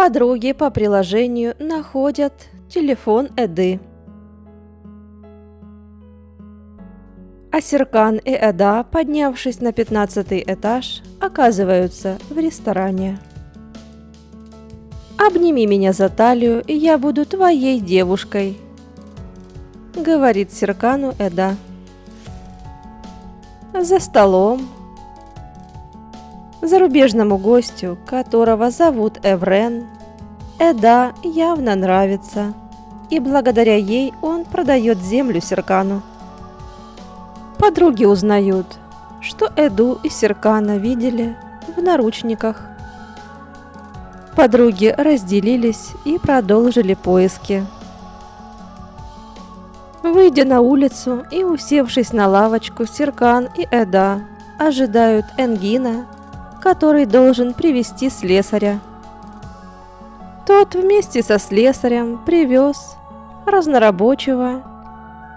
Подруги по приложению находят телефон Эды. А Серкан и Эда, поднявшись на 15-й этаж, оказываются в ресторане. «Обними меня за талию, и я буду твоей девушкой», — говорит Серкану Эда. За столом зарубежному гостю, которого зовут Эврен, Эда явно нравится, и благодаря ей он продает землю Серкану. Подруги узнают, что Эду и Серкана видели в наручниках. Подруги разделились и продолжили поиски. Выйдя на улицу и усевшись на лавочку, Серкан и Эда ожидают Энгина, который должен привезти слесаря. Тот вместе со слесарем привез разнорабочего,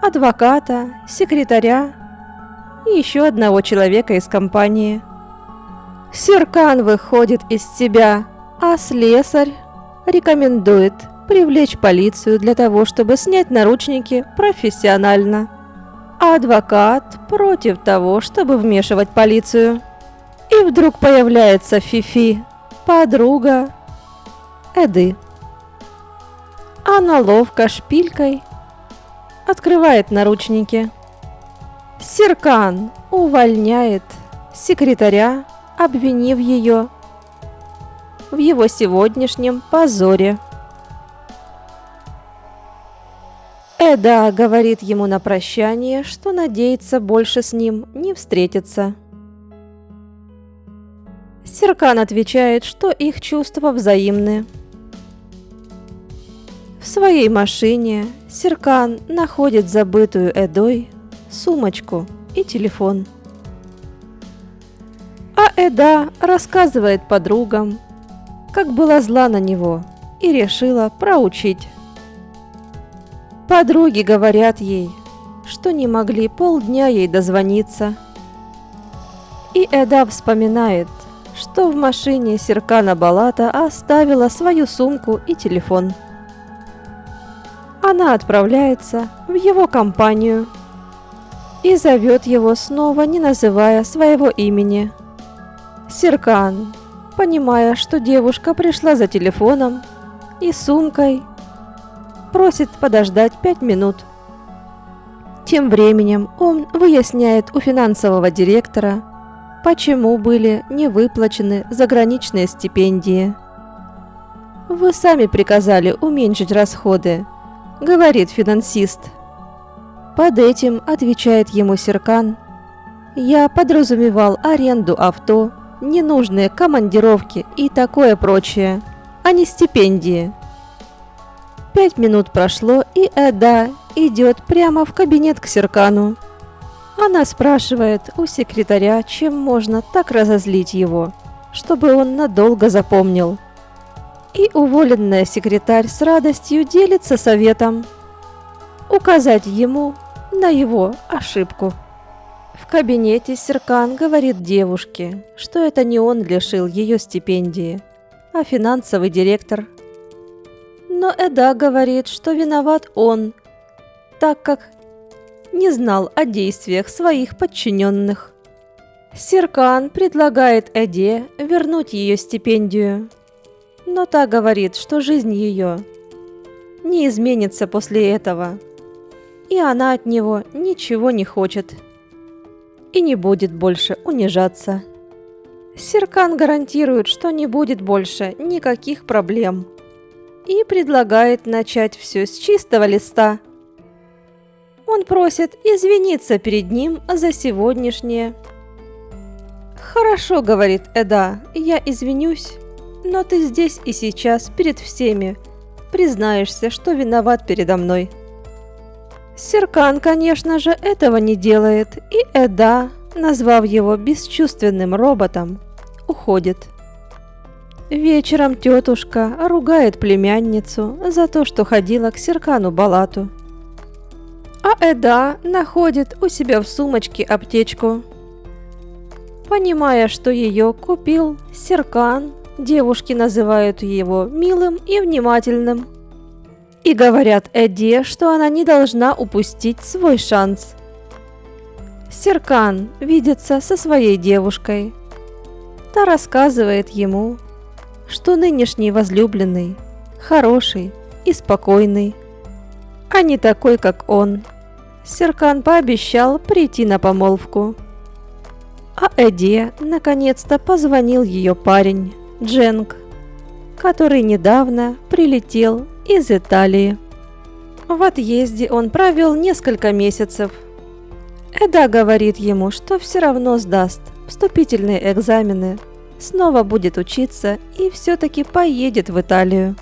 адвоката, секретаря и еще одного человека из компании. Серкан выходит из себя, а слесарь рекомендует привлечь полицию для того, чтобы снять наручники профессионально. А адвокат против того, чтобы вмешивать полицию. И вдруг появляется Фифи, подруга Эды. Она ловко шпилькой открывает наручники. Серкан увольняет секретаря, обвинив ее в его сегодняшнем позоре. Эда говорит ему на прощание, что надеется больше с ним не встретиться. Серкан отвечает, что их чувства взаимны. В своей машине Серкан находит забытую Эдой сумочку и телефон. А Эда рассказывает подругам, как была зла на него и решила проучить. Подруги говорят ей, что не могли полдня ей дозвониться. И Эда вспоминает, что в машине Серкана Балата оставила свою сумку и телефон. Она отправляется в его компанию и зовет его снова, не называя своего имени. Серкан, понимая, что девушка пришла за телефоном и сумкой, просит подождать 5 минут. Тем временем он выясняет у финансового директора, почему были не выплачены заграничные стипендии. «Вы сами приказали уменьшить расходы», — говорит финансист. Под этим отвечает ему Серкан: «Я подразумевал аренду авто, ненужные командировки и такое прочее, а не стипендии». 5 минут прошло, и Эда идет прямо в кабинет к Серкану. Она спрашивает у секретаря, чем можно так разозлить его, чтобы он надолго запомнил. И уволенная секретарь с радостью делится советом указать ему на его ошибку. В кабинете Серкан говорит девушке, что это не он лишил ее стипендии, а финансовый директор. Но Эда говорит, что виноват он, так как не знал о действиях своих подчиненных. Серкан предлагает Эде вернуть ее стипендию, но та говорит, что жизнь ее не изменится после этого, и она от него ничего не хочет и не будет больше унижаться. Серкан гарантирует, что не будет больше никаких проблем, и предлагает начать все с чистого листа. Он просит извиниться перед ним за сегодняшнее. «Хорошо, — говорит Эда, — я извинюсь, но ты здесь и сейчас перед всеми признаешься, что виноват передо мной». Серкан, конечно же, этого не делает, и Эда, назвав его бесчувственным роботом, уходит. Вечером тетушка ругает племянницу за то, что ходила к Серкану Балату. А Эда находит у себя в сумочке аптечку. Понимая, что ее купил Серкан, Девушки называют его милым и внимательным. И говорят Эдди, что она не должна упустить свой шанс. Серкан видится со своей девушкой. Та рассказывает ему, что нынешний возлюбленный хороший и спокойный, а не такой, как он. Серкан пообещал прийти на помолвку. А Эдди наконец-то позвонил ее парень Дженг, который недавно прилетел из Италии. В отъезде он провел несколько месяцев. Эда говорит ему, что все равно сдаст вступительные экзамены, снова будет учиться и все-таки поедет в Италию.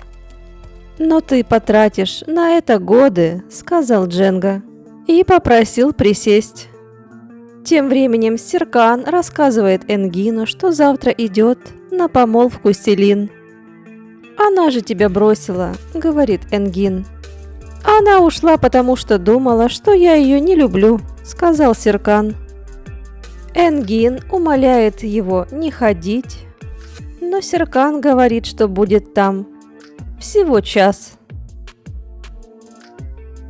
«Но ты потратишь на это годы», — сказал Дженга, и попросил присесть. Тем временем Серкан рассказывает Энгину, что завтра идет на помолвку с Селин. «Она же тебя бросила», — говорит Энгин. «Она ушла, потому что думала, что я ее не люблю», — сказал Серкан. Энгин умоляет его не ходить, но Серкан говорит, что будет там всего час.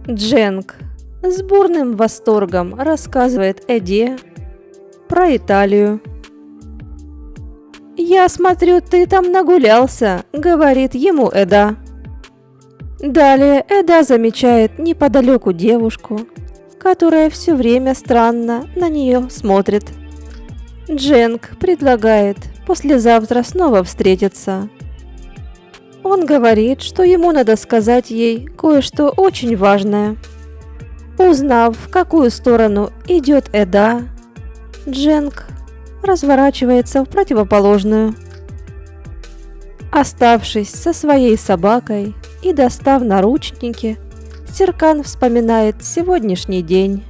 Дженг с бурным восторгом рассказывает Эдди про Италию. «Я смотрю, ты там нагулялся», — говорит ему Эда. Далее Эда замечает неподалеку девушку, которая все время странно на нее смотрит. Дженг предлагает послезавтра снова встретиться. Он говорит, что ему надо сказать ей кое-что очень важное. Узнав, в какую сторону идет Эда, Дженг разворачивается в противоположную. Оставшись со своей собакой и достав наручники, Серкан вспоминает сегодняшний день.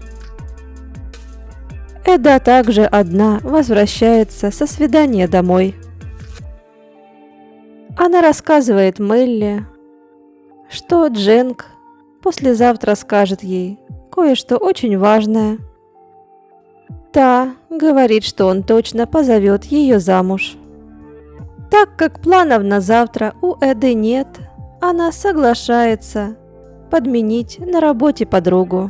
Эда также одна возвращается со свидания домой. Она рассказывает Мелли, что Дженг послезавтра скажет ей кое-что очень важное. Та говорит, что он точно позовет ее замуж. Так как планов на завтра у Эды нет, она соглашается подменить на работе подругу.